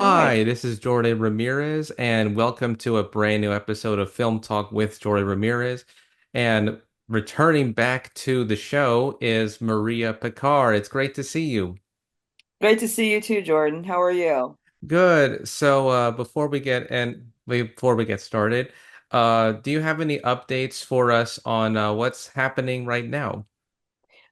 Hi. Hi, this is Jordan Ramirez, and welcome to a brand new episode of Film Talk with Jordan Ramirez. And returning back to the show is Maria Picar. It's great to see you. Great to see you too, Jordan. How are you? Good. So, before we get started, do you have any updates for us on what's happening right now?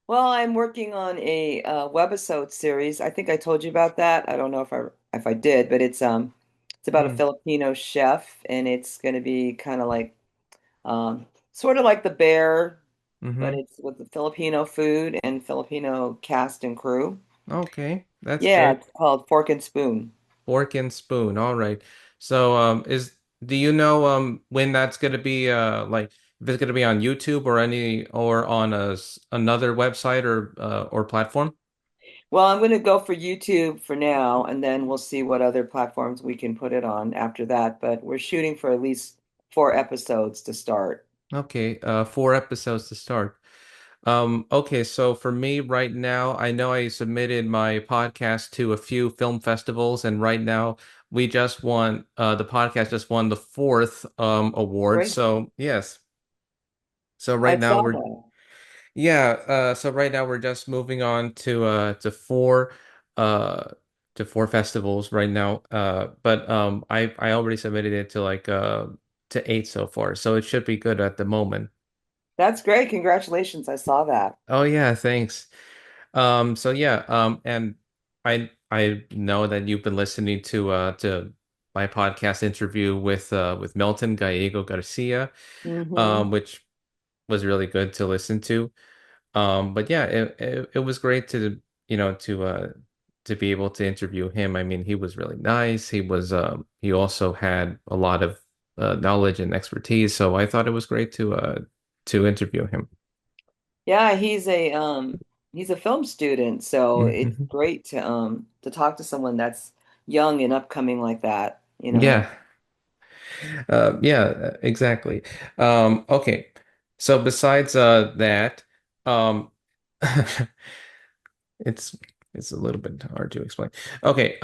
Well, I'm working on a webisode series. I think I told you about that. I don't know if I did, but it's about a Hmm. Filipino chef, and it's going to be kind of like sort of like The Bear, but Mm-hmm. it's with the Filipino food and Filipino cast and crew. Okay, that's Yeah, good. it's called Fork and Spoon. Fork and spoon. All right. So, is do you know when that's gonna be like if it's gonna be on YouTube or any or on another website or platform? Well, I'm going to go for YouTube for now, and then we'll see what other platforms we can put it on after that. But we're shooting for at least 4 episodes to start. Okay, 4 episodes to start. Okay, so for me right now, I know I submitted my podcast to a few film festivals, and right now we just won the podcast just won the fourth award. Great. So yes. So I right now saw we're that. Yeah, so right now we're just moving on uh to four festivals right now. But I already submitted it to 8 so far. So it should be good at the moment. That's great. Congratulations. I saw that. Oh yeah, thanks. So yeah, and I know that you've been listening to my podcast interview with Milton Gallego Garcia, Hmm. which was really good to listen to. But yeah, it was great to be able to interview him. I mean, he was really nice. He also had a lot of knowledge and expertise, so I thought it was great to interview him. Yeah, he's a film student, so it's Mhm. great to talk to someone that's young and upcoming like that, you know. Yeah. Yeah, exactly. Okay. So besides that, um It's it's a little bit hard to explain. Okay,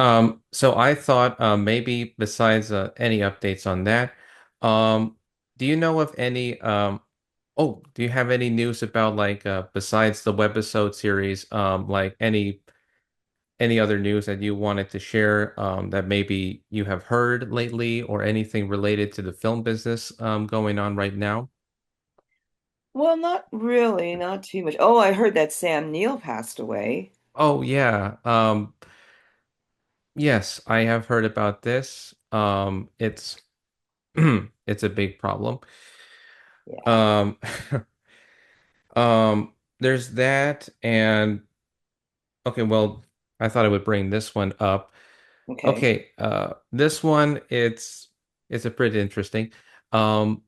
so I thought maybe besides any updates on that, um, do you know of any do you have any news about besides the webisode series, like any other news that you wanted to share that maybe you have heard lately or anything related to the film business going on right now? Well, not really, not too much. Oh, I heard that Sam Neill passed away. Oh yeah. Yes, I have heard about this. It's it's a big problem. Yeah. Um, there's that, and okay, well, I thought I would bring this one up. Okay. Okay, this one it's a pretty interesting. Um,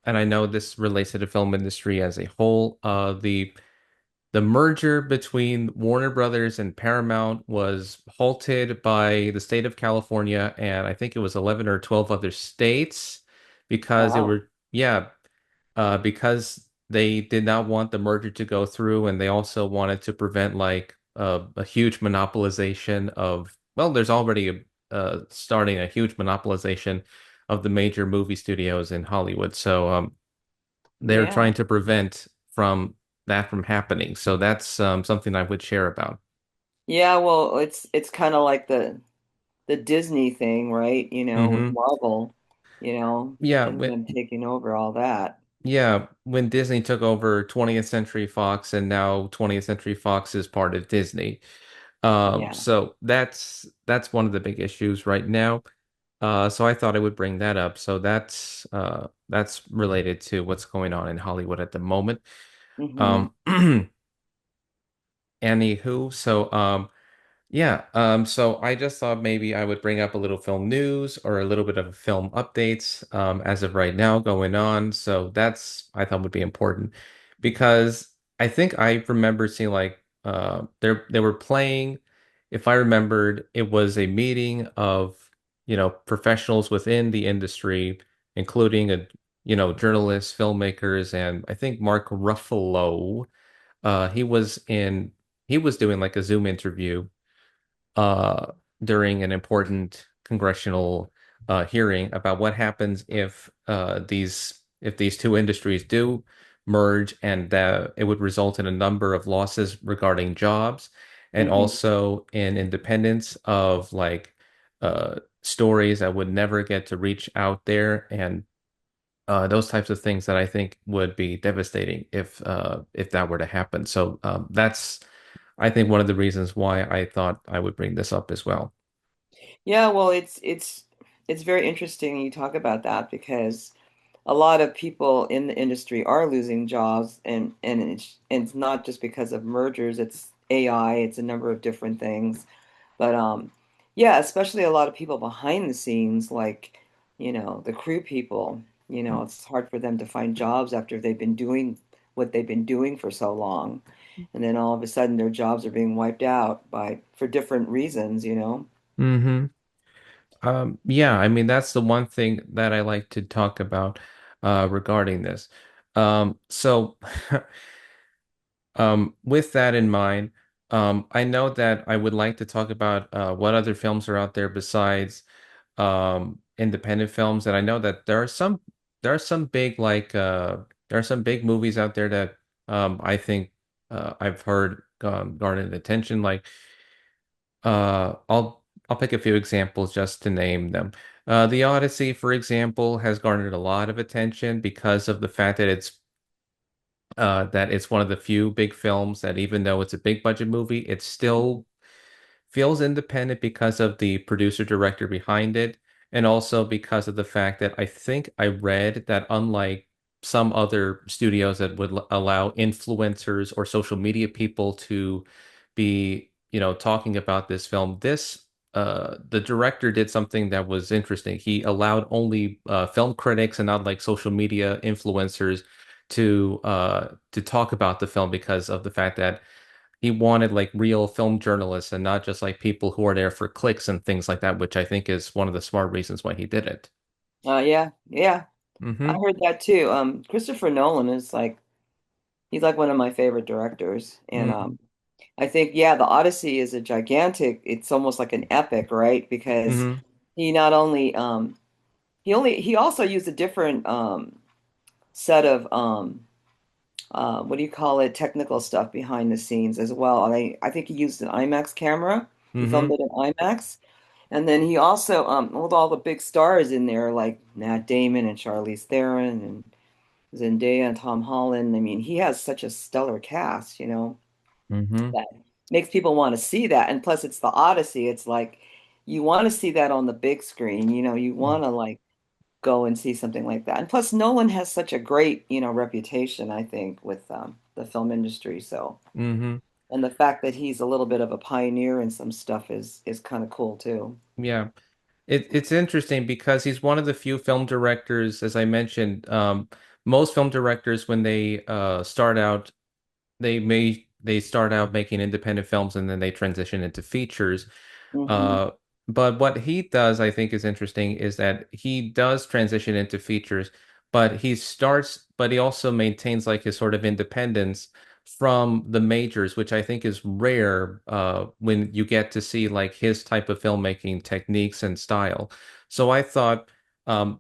and I know this relates to the film industry as a whole. The merger between Warner Brothers and Paramount was halted by the state of California, and I think it was 11 or 12 other states because it Wow. were, yeah, because they did not want the merger to go through, and they also wanted to prevent a huge monopolization of, well, there's already starting a huge monopolization of the major movie studios in Hollywood. So they're Yeah. trying to prevent from that from happening. So that's something I would share about. Yeah, well, it's kind of like the Disney thing, right? With Hmm. Marvel, Yeah, and them taking over all that. when Disney took over 20th Century Fox and now 20th Century Fox is part of Disney. Yeah. So that's one of the big issues right now. So I thought I would bring that up. So that's related to what's going on in Hollywood at the moment. Hmm. Um, anywho, yeah, so I just thought maybe I would bring up a little film news or a little bit of film updates as of right now going on. So that's I thought would be important because I think I remember seeing they were playing, if I remembered, it was a meeting of, professionals within the industry, including journalists, filmmakers, and I think Mark Ruffalo, he was doing like a Zoom interview. during an important congressional hearing about what happens if these two industries do merge, and that it would result in a number of losses regarding jobs and Hmm. also in independence of like stories that would never get to reach out there, and those types of things that I think would be devastating if that were to happen. So that's I think one of the reasons why I thought I would bring this up as well. Yeah, well, it's very interesting you talk about that because a lot of people in the industry are losing jobs, and it's not just because of mergers, it's AI, it's a number of different things. But yeah, especially a lot of people behind the scenes, like, the crew people, it's hard for them to find jobs after they've been doing what they've been doing for so long. And then all of a sudden their jobs are being wiped out by for different reasons. Hmm. Yeah, I mean that's the one thing that I like to talk about regarding this. So with that in mind, I know that I would like to talk about what other films are out there besides independent films, and I know that there are some big there are some big movies out there that I think I've heard garnered attention. Like I'll pick a few examples just to name them. The Odyssey, for example, has garnered a lot of attention because of the fact that it's one of the few big films that even though it's a big budget movie, it still feels independent because of the producer director behind it, and also because of the fact that I think I read that unlike some other studios that would allow influencers or social media people to be, talking about this film, the director did something that was interesting. He allowed only film critics and not like social media influencers to talk about the film because of the fact that he wanted like real film journalists and not just like people who are there for clicks and things like that, which I think is one of the smart reasons why he did it. Yeah, yeah, I Hmm. heard that too. Christopher Nolan is like he's like one of my favorite directors, and Hmm. I think, yeah, the Odyssey is a gigantic, it's almost like an epic, right? Because Hmm. he not only he also used a different set of what do you call it, technical stuff behind the scenes as well. I think he used an IMAX camera. He filmed Hmm. it in IMAX. And then he also with all the big stars in there like Matt Damon and Charlize Theron and Zendaya and Tom Holland. I mean, he has such a stellar cast, Hmm. that makes people want to see that. And plus, it's the Odyssey. It's like you want to see that on the big screen. You want to like go and see something like that. And plus, Nolan has such a great, reputation, I think, with the film industry. So, Hmm. and the fact that he's a little bit of a pioneer in some stuff is kind of cool too. Yeah. It's interesting because he's one of the few film directors, as I mentioned, most film directors when they start out they start out making independent films and then they transition into features. Hmm. Uh, but what he does, I think, is interesting is that he does transition into features, but he also maintains like his sort of independence from the majors, which I think is rare when you get to see like his type of filmmaking techniques and style. So I thought, um,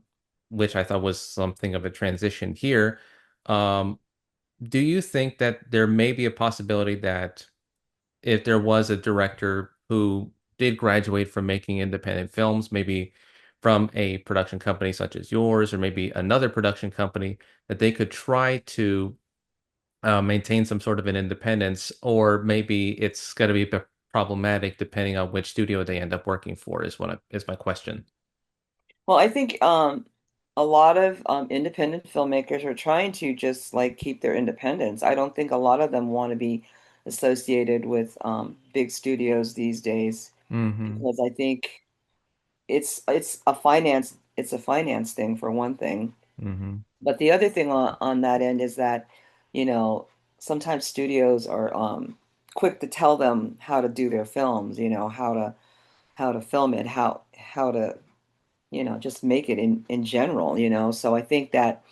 which I thought was something of a transition here. Um, do you think that there may be a possibility that if there was a director who did graduate from making independent films, maybe from a production company such as yours, or maybe another production company, that they could try to maintain some sort of an independence, or maybe it's going to be a bit problematic depending on which studio they end up working for, is my question. Well, I think a lot of independent filmmakers are trying to just like keep their independence. I don't think a lot of them want to be associated with big studios these days Hmm. because I think it's a finance thing for one thing. Hmm. But the other thing on that end is that, you know, sometimes studios are quick to tell them how to do their films, how to film it, how to, just make it in general. So I think that,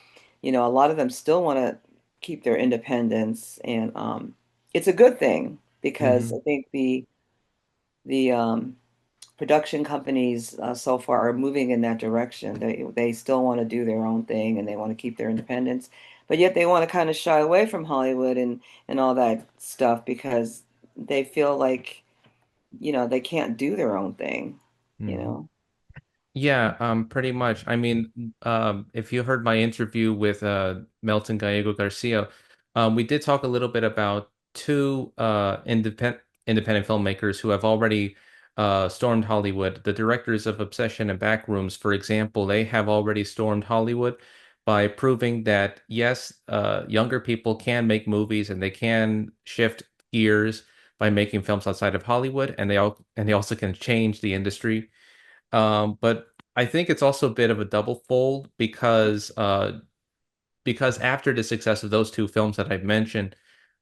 a lot of them still want to keep their independence, and it's a good thing because Hmm. I think the production companies so far are moving in that direction. They still want to do their own thing and they want to keep their independence, but yet they want to kind of shy away from Hollywood and all that stuff because they feel like, they can't do their own thing, you Mhm. know. Yeah, pretty much. I mean, if you heard my interview with Melton Gallego Garcia, we did talk a little bit about two independent filmmakers who have already stormed Hollywood. The directors of Obsession and Backrooms, for example, they have already stormed Hollywood by proving that yes, younger people can make movies and they can shift gears by making films outside of Hollywood, and they also can change the industry. But I think it's also a bit of a double fold because after the success of those two films that I've mentioned,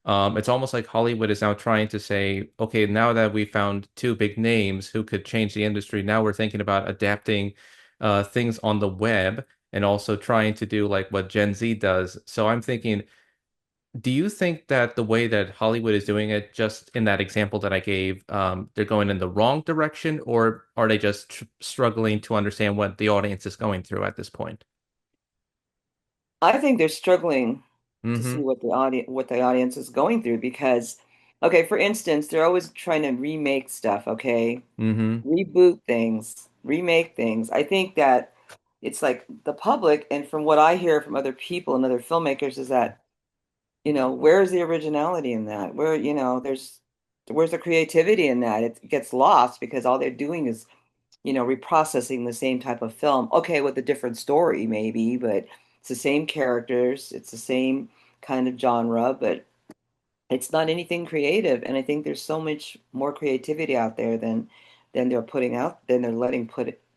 it's almost like Hollywood is now trying to say, okay, now that we found two big names who could change the industry, now we're thinking about adapting things on the web and also trying to do like what Gen Z does. So I'm thinking, do you think that the way that Hollywood is doing it, just in that example that I gave, they're going in the wrong direction, or are they just tr struggling to understand what the audience is going through at this point? I think they're struggling to see Mm-hmm. what the audience is going through because, okay, for instance, they're always trying to remake stuff, okay? Mm-hmm. Reboot things, remake things. I think that it's like the public, and from what I hear from other people and other filmmakers, is that, where's the originality in that? Where's the creativity in that? It gets lost because all they're doing is, reprocessing the same type of film. Okay, with a different story, maybe, but it's the same characters, it's the same kind of genre, but it's not anything creative. And I think there's so much more creativity out there than they're letting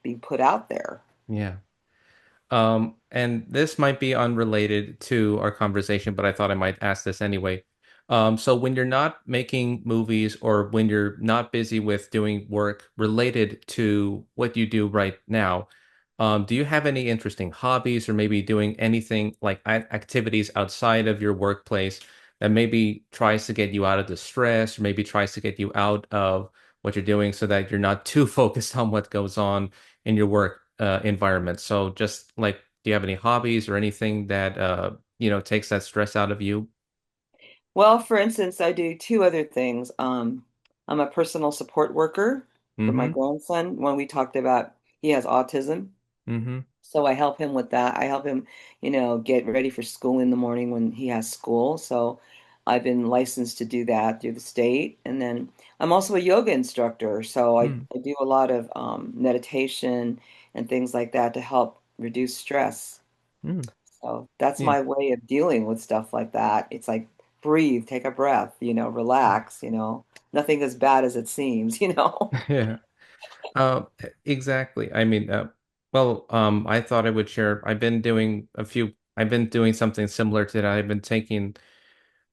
be put out there. Yeah. And this might be unrelated to our conversation, but I thought I might ask this anyway. So when you're not making movies or when you're not busy with doing work related to what you do right now, do you have any interesting hobbies or maybe doing anything like activities outside of your workplace that maybe tries to get you out of the stress or maybe tries to get you out of what you're doing so that you're not too focused on what goes on in your work environment? So just like, do you have any hobbies or anything that takes that stress out of you? Well, for instance, I do two other things. I'm a personal support worker for my Mm-hmm. grandson when we talked about he has autism. Mm-hmm. So I help him with that. I help him, get ready for school in the morning when he has school. So I've been licensed to do that through the state. And then I'm also a yoga instructor. So I do a lot of meditation and things like that to help reduce stress. Mm-hmm. So that's Yeah. my way of dealing with stuff like that. It's like breathe, take a breath, relax, nothing as bad as it seems, Yeah. Uh, exactly. I mean, well, I thought I would share. I've been doing something similar to that. I've been taking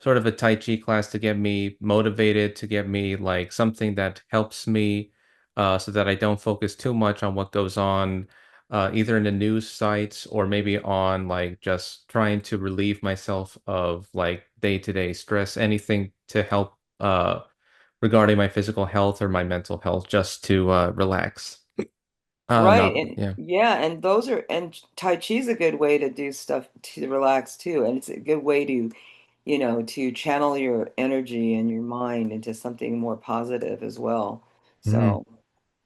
sort of a Tai Chi class to get me motivated, to get me like something that helps me so that I don't focus too much on what goes on either in the news sites or maybe on like just trying to relieve myself of like day-to-day stress, anything to help regarding my physical health or my mental health, just to relax. Right. Not, And yeah. yeah, and Tai Chi is a good way to do stuff to relax too. And it's a good way to channel your energy and your mind into something more positive as well. Mhm. So,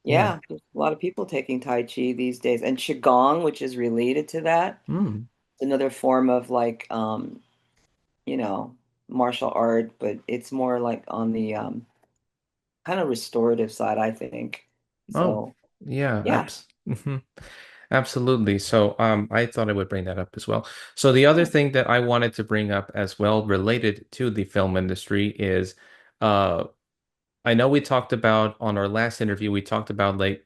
Yeah. yeah, there's a lot of people taking Tai Chi these days. And Qigong, which is related to that, Mm. it's another form of like you know, martial art, but it's more like on the kind of restorative side, I think. Oh, So, yeah, yeah. absolutely. So, I thought I would bring that up as well. So, the other Yeah. thing that I wanted to bring up as well, related to the film industry, is, uh, I know we talked about on our last interview, we talked about like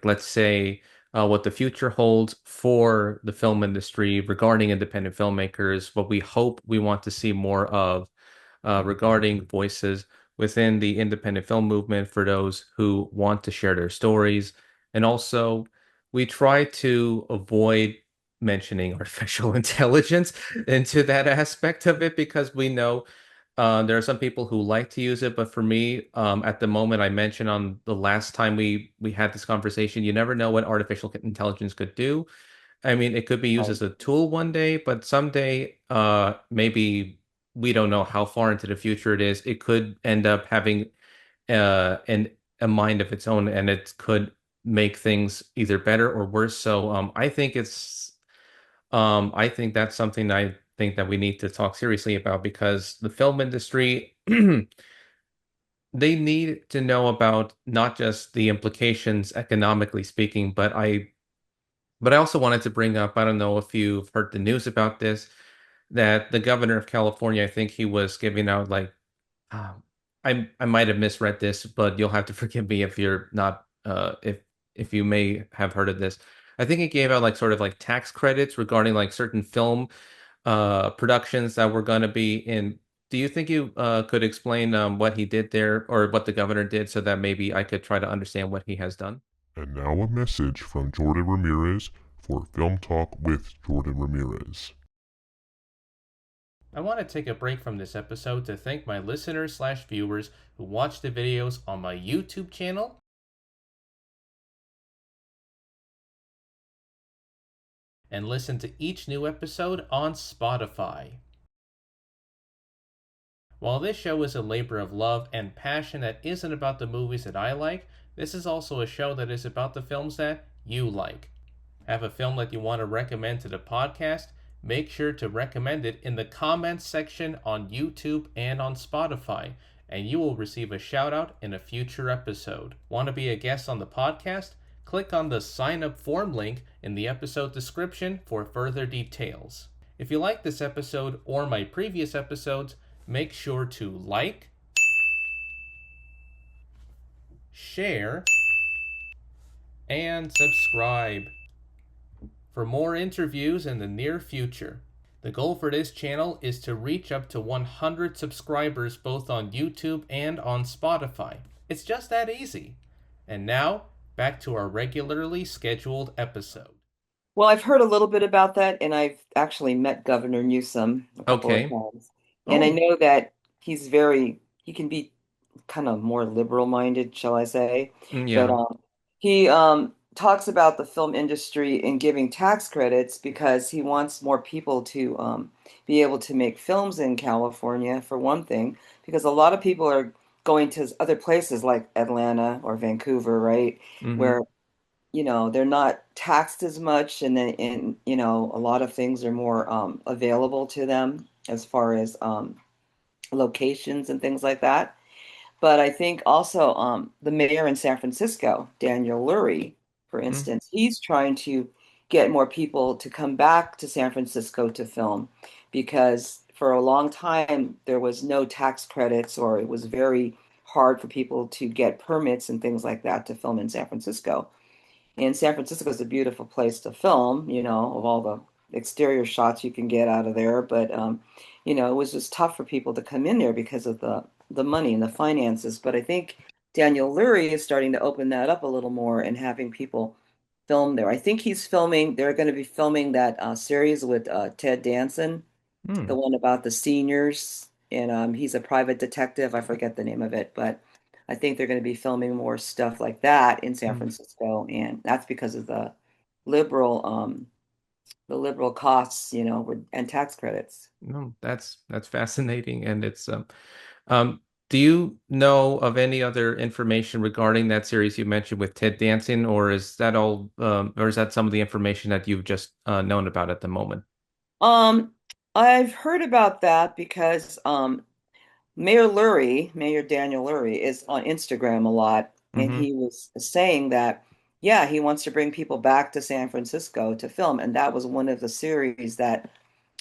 let's say, what the future holds for the film industry regarding independent filmmakers, what we want to see more of, regarding voices within the independent film movement for those who want to share their stories. And also, we try to avoid mentioning artificial intelligence into that aspect of it because we know There are some people who like to use it, but for me, at the moment, I mentioned on the last time we had this conversation, you never know what artificial intelligence could do. I mean, it could be used Right. as a tool one day, but someday, maybe we don't know how far into the future it is. It could end up having an a mind of its own, and it could make things either better or worse. So, I think that's something I think that we need to talk seriously about because the film industry, they need to know about not just the implications economically speaking, but I also wanted to bring up, I don't know if you've heard the news about this, that the governor of California, I think he was giving out like, uh, I might have misread this, but you'll have to forgive me if you're not, if you may have heard of this. I think he gave out like sort of like tax credits regarding like certain film productions that were going to be in. Do you think you could explain what he did there or what the governor did so that maybe I could try to understand what he has done? And now a message from Jordan Ramirez for Film Talk with Jordan Ramirez. I want to take a break from this episode to thank my listeners/viewers who watch the videos on my YouTube channel and listen to each new episode on Spotify. While this show is a labor of love and passion that isn't about the movies that I like, this is also a show that is about the films that you like. Have a film that you want to recommend to the podcast? Make sure to recommend it in the comments section on YouTube and on Spotify, and you will receive a shout out in a future episode. Want to be a guest on the podcast? Click on the sign up form link in the episode description for further details. If you like this episode or my previous episodes, make sure to like, share, and subscribe for more interviews in the near future. The goal for this channel is to reach up to 100 subscribers both on YouTube and on Spotify. It's just that easy. And now, back to our regularly scheduled episode. Well, I've heard a little bit about that, and I've actually met Governor Newsom a couple of Okay. times. And I Oh, know that he can be kind of more liberal minded, shall I say. But yeah. he talks about the film industry and giving tax credits because he wants more people to be able to make films in California, for one thing, because a lot of people are going to other places like Atlanta or Vancouver, right? Mm-hmm. Where they're not taxed as much, and then a lot of things are more available to them as far as locations and things like that. But I think also the mayor in San Francisco, Daniel Lurie, for instance, he's trying to get more people to come back to San Francisco to film because for a long time there was no tax credits, or it was very hard for people to get permits and things like that to film in San Francisco. And San Francisco is a beautiful place to film, of all the exterior shots you can get out of there. But it was just tough for people to come in there because of the money and the finances. But I think Daniel Lurie is starting to open that up a little more and having people film there. I think they're going to be filming that series with Ted Danson, the Mm-hmm. one about the seniors, and he's a private detective. I forget the name of it, but I think they're going to be filming more stuff like that in San Francisco, and that's because of liberal the liberal costs, and tax credits. No, that's fascinating, and it's um. Do you know of any other information regarding that series you mentioned with Ted Danson, or is that all, or is that some of the information that you've just known about at the moment? Um, I've heard about that because Mayor Daniel Lurie, is on Instagram a lot, and Mm-hmm. he was saying that, yeah, he wants to bring people back to San Francisco to film, and that was one of the series that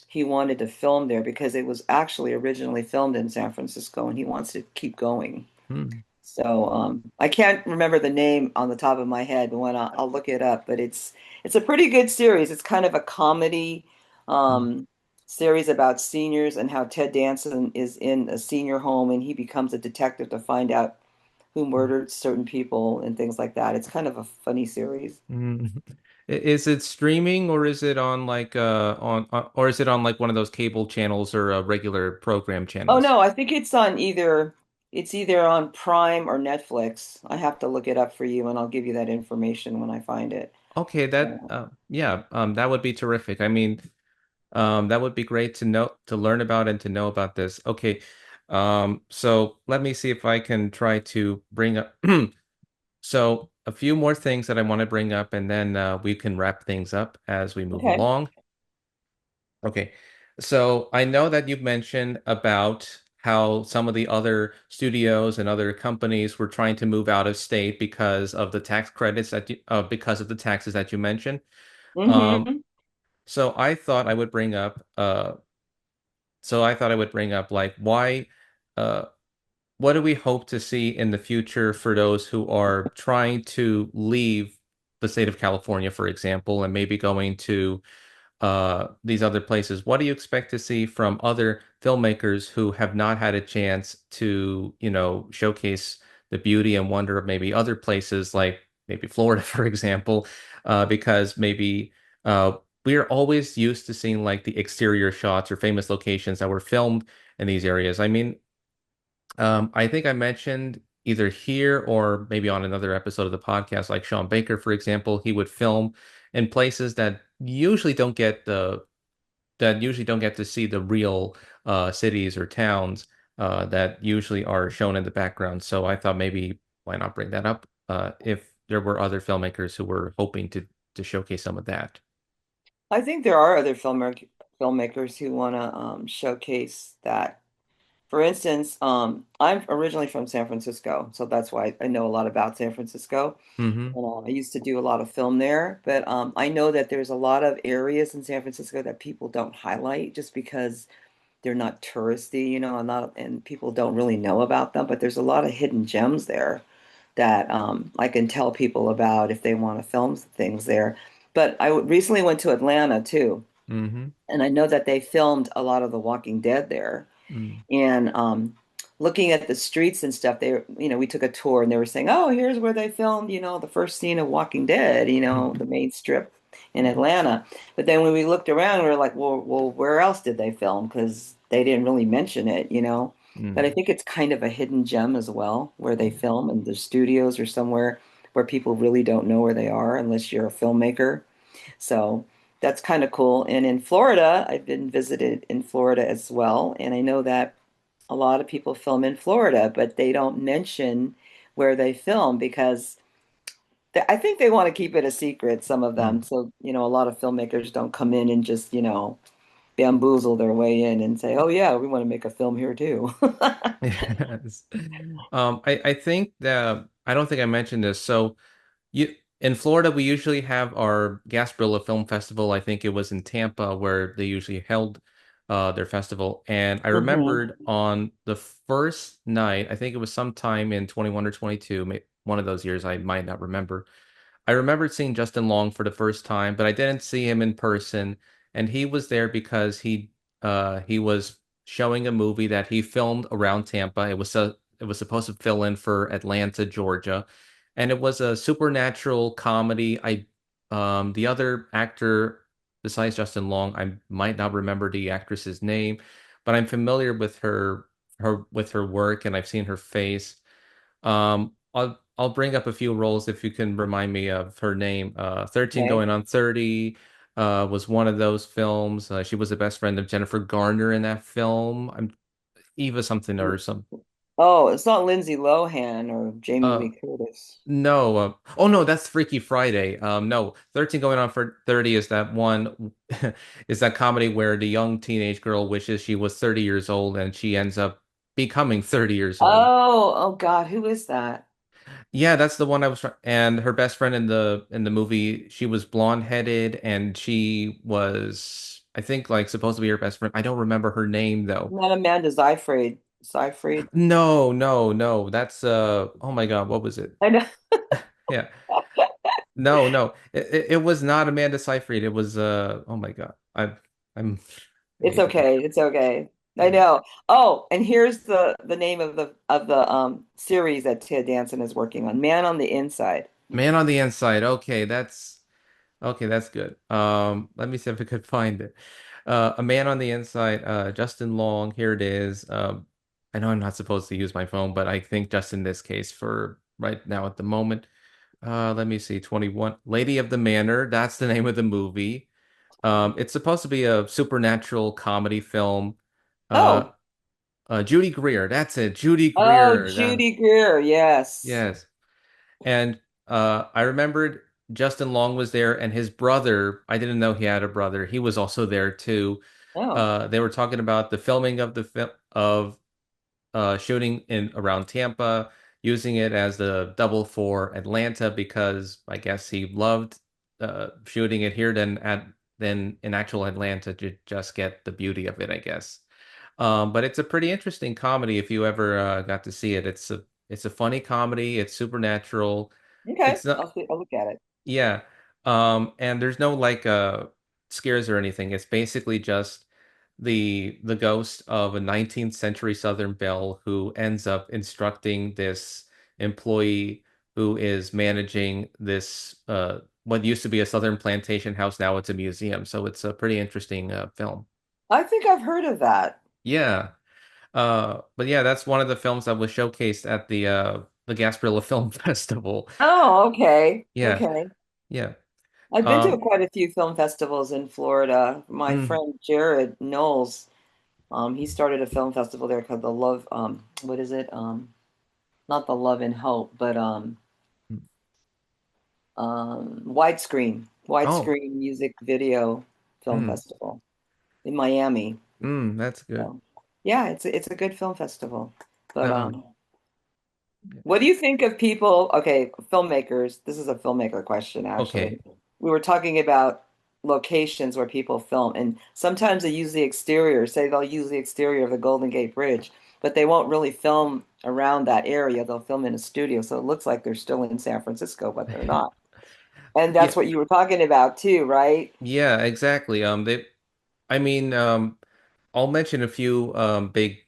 he wanted to film there because it was actually originally filmed in San Francisco, and he wants to keep going. Hmm. So I can't remember the name on the top of my head, but when I'll look it up. But it's a pretty good series. It's kind of a comedy um, series about seniors and how Ted Danson is in a senior home and he becomes a detective to find out who murdered certain people and things like that. It's kind of a funny series. Mm. Is it streaming or is it on like or is it on like one of those cable channels or regular program Oh channels? no, I think it's either on Prime or Netflix. I have to look it up for you and I'll give you that information when I find it. Okay, that Uh, yeah, that would be terrific. I mean, that would be great to know to learn about and to know about this. Okay. So let me see if I can try to bring up so a few more things that I want to bring up and then we can wrap things up as we move okay. along. Okay. So I know that you've mentioned about how some of the other studios and other companies were trying to move out of state because of the tax credits because of the taxes that you mentioned. Um, Hmm. so I thought I would bring up like why uh what do we hope to see in the future for those who are trying to leave the state of California, for example, and maybe going to these other places? What do you expect to see from other filmmakers who have not had a chance to, showcase the beauty and wonder of maybe other places like maybe Florida, for example, because maybe we are always used to seeing like the exterior shots or famous locations that were filmed in these areas. I mean, I think I mentioned either here or maybe on another episode of the podcast, like Sean Baker, for example, he would film in places that usually don't get to see the real cities or towns that usually are shown in the background. So I thought maybe why not bring that up if there were other filmmakers who were hoping to showcase some of that. I think there are other filmmakers who want to showcase that. For instance, I'm originally from San Francisco, so that's why I know a lot about San Francisco. Hmm. And, I used to do a lot of film there, but I know that there's a lot of areas in San Francisco that people don't highlight just because they're not touristy, and people don't really know about them. But there's a lot of hidden gems there that I can tell people about if they want to film things there. But recently went to Atlanta too, Hmm. and I know that they filmed a lot of The Walking Dead there. Mm. And looking at the streets and stuff, we took a tour and they were saying, oh, here's where they filmed, the first scene of Walking Dead, the main strip in Atlanta. But then when we looked around, we were like, well, where else did they film? Because they didn't really mention it. But I Mm. think it's kind of a hidden gem as well, where they film and the studios or somewhere where people really don't know where they are unless you're a filmmaker. So that's kind of cool. And in Florida, I've been visited in Florida as well. And I know that a lot of people film in Florida, but they don't mention where they film because I think they want to keep it a secret, some of them. Mm. So, a lot of filmmakers don't come in and just, bamboozle their way in and say, oh, yeah, we want to make a film here too. Yes. I think that I don't think I mentioned this. So you in Florida, we usually have our Gasparilla Film Festival. I think it was in Tampa where they usually held their festival. And I Hmm. remembered on the first night, I think it was sometime in 21 or 22, one of those years, I might not remember. I remembered seeing Justin Long for the first time, but I didn't see him in person. And he was there because he was showing a movie that he filmed around Tampa. It was supposed to fill in for Atlanta, Georgia, and it was a supernatural comedy. I The other actor besides Justin Long, I might not remember the actress's name, but I'm familiar with her work and I've seen her face. I'll bring up a few roles if you can remind me of her name. 13 Okay. Going on 30 was one of those films. She was the best friend of Jennifer Garner in that film. I'm Eva something or some. Oh, it's not Lindsay Lohan or Jamie Uh, Lee Curtis. no. Oh no, that's Freaky Friday. No, 13 Going on for 30 is that one is that comedy where the young teenage girl wishes she was 30 years old and she ends up becoming 30 years old. Oh God, who is that? Yeah, that's the one I was trying. And her best friend in the movie, she was blonde-headed, and she was, I think, like supposed to be her best friend. I don't remember her name though. Not Amanda Seyfried. Seyfried. No, no, no. That's Oh my God, what was it? I know. Yeah, no, no. It was not Amanda Seyfried. It was oh my God, I'm It's maybe. okay. It's okay. I Yeah. know. Oh, and here's the name of the series that Ted Danson is working on. Man on the Inside. Man on the Inside. Okay, that's good. Let me see if I could find it. A Man on the Inside, Justin Long, here it is. I know I'm not supposed to use my phone, but I think just in this case for right now at the moment. Let me see, 21. Lady of the Manor, that's the name of the movie. It's supposed to be a supernatural comedy film. Uh, Oh, Judy Greer, that's it. Judy oh, Greer. Judy Greer. Yes. Yes. And I remembered Justin Long was there and his brother, I didn't know he had a brother. He was also there too. Oh, They were talking about the filming of the film of shooting in around Tampa, using it as the double for Atlanta because I guess he loved shooting it here than in actual Atlanta to just get the beauty of it, I guess. But it's a pretty interesting comedy if you ever got to see it. It's a funny comedy. It's supernatural. okay. It's not, I'll look at it. yeah. And there's no like scares or anything. It's basically just the ghost of a 19th century Southern belle who ends up instructing this employee who is managing this what used to be a Southern plantation house. Now it's a museum. So it's a pretty interesting film. I think I've heard of that. Yeah. But yeah, that's one of the films that was showcased at the Gasparilla Film Festival. Oh, okay. Yeah. Okay. Yeah. I've been to Um, quite a few film festivals in Florida. My mm, friend Jared Knowles, he started a film festival there called the Love, what is it? Not the Love and Hope, but oh, widescreen music video film mm, festival in Miami. that's good. So yeah, it's a good film festival. But Um, what do you think of people? Okay, filmmakers. This is a filmmaker question, actually. okay. We were talking about locations where people film, and sometimes they use the exterior. Say they'll use the exterior of the Golden Gate Bridge, but they won't really film around that area. They'll film in a studio, so it looks like they're still in San Francisco, but they're not. And Yeah, that's what you were talking about too, right? yeah, exactly. I mean, I'll mention a few big.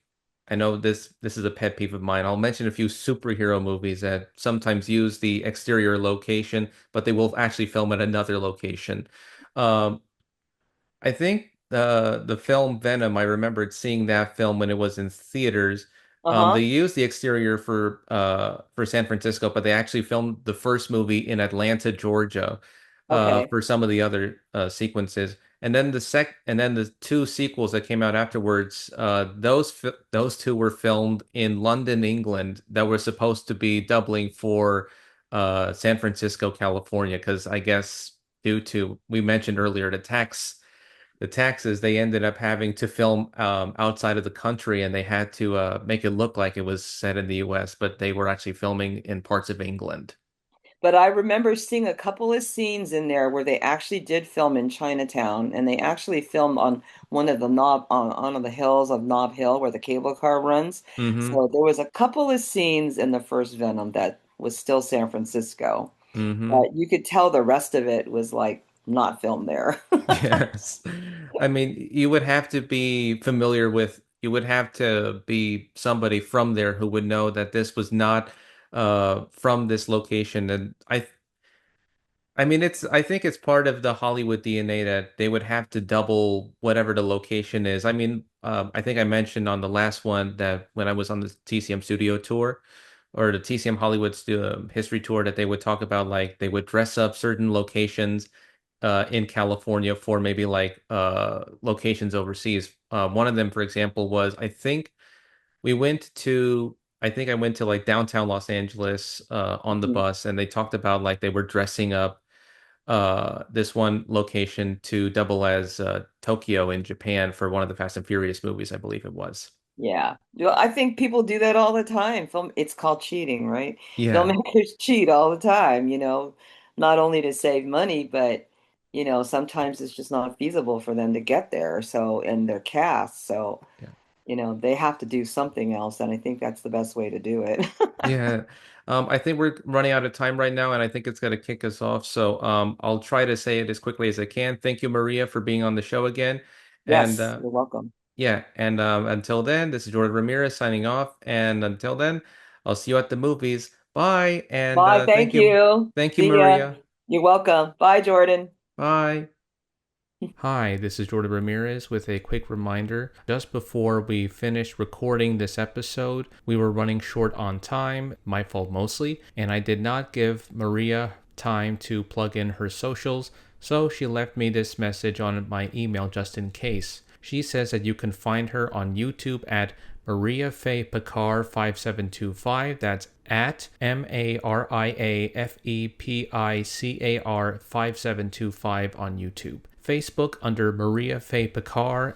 I know this is a pet peeve of mine. I'll mention a few superhero movies that sometimes use the exterior location, but they will actually film at another location. Um, I think the film Venom, I remembered seeing that film when it was in theaters. They Uh-huh. used the exterior for San Francisco, but they actually filmed the first movie in Atlanta, Georgia, Okay. for some of the other sequences. And then the two sequels that came out afterwards, those two were filmed in London, England, that were supposed to be doubling for San Francisco, California, because I guess due to we mentioned earlier the taxes, they ended up having to film outside of the country and they had to make it look like it was set in the US, but they were actually filming in parts of England. But I remember seeing a couple of scenes in there where they actually did film in Chinatown, and they actually filmed on one of the on the hills of Nob Hill where the cable car runs. Mm-hmm. So there was a couple of scenes in the first Venom that was still San Francisco, Mm-hmm. but you could tell the rest of it was like not filmed there. Yes. I mean, you would have to be somebody from there who would know that this was not from this location. And I mean, I think it's part of the Hollywood DNA that they would have to double whatever the location is. I mean, I think I mentioned on the last one that when I was on the TCM studio tour or the TCM Hollywood history tour, that they would talk about like they would dress up certain locations in California for maybe like locations overseas. One of them, for example, was I think I went to like downtown Los Angeles on the Mhm. bus, and they talked about like they were dressing up this one location to double as Tokyo in Japan for one of the Fast and Furious movies, I believe it was. Yeah. Well, I think people do that all the time. It's called cheating, right? Yeah, Filmmakers cheat all the time, not only to save money, but sometimes it's just not feasible for them to get there. So, and their cast. So, yeah, they have to do something else, and I think that's the best way to do it. yeah. I think we're running out of time right now, and I think it's going to kick us off. So I'll try to say it as quickly as I can. Thank you, Maria, for being on the show again. And Yes, you're welcome. Yeah, and until then, this is Jordan Ramirez signing off. And until then, I'll see you at the movies. Bye, and Bye. thank you, See ya. Maria. You're welcome. Bye, Jordan. Bye. Hi, this is Jordan Ramirez with a quick reminder. Just before we finished recording this episode, we were running short on time, my fault mostly, and I did not give Maria time to plug in her socials, so she left me this message on my email just in case. She says that you can find her on YouTube at Maria Fe Picar 5725. That's at MariaFePicar 5725 on YouTube. Facebook under Maria Fe Picar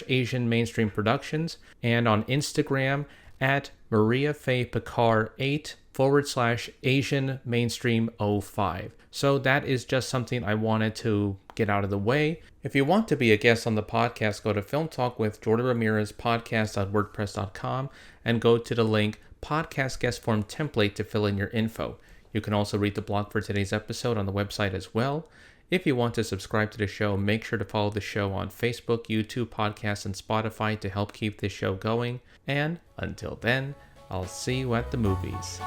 / Asian Mainstream Productions, and on Instagram at Maria Fe Picar 8 / Asian Mainstream 05. So that is just something I wanted to get out of the way. If you want to be a guest on the podcast, go to Film Talk with Jordan Ramirez podcast.wordpress.com and go to the link podcast guest form template to fill in your info. You can also read the blog for today's episode on the website as well. If you want to subscribe to the show, make sure to follow the show on Facebook, YouTube, podcasts, and Spotify to help keep this show going. And until then, I'll see you at the movies.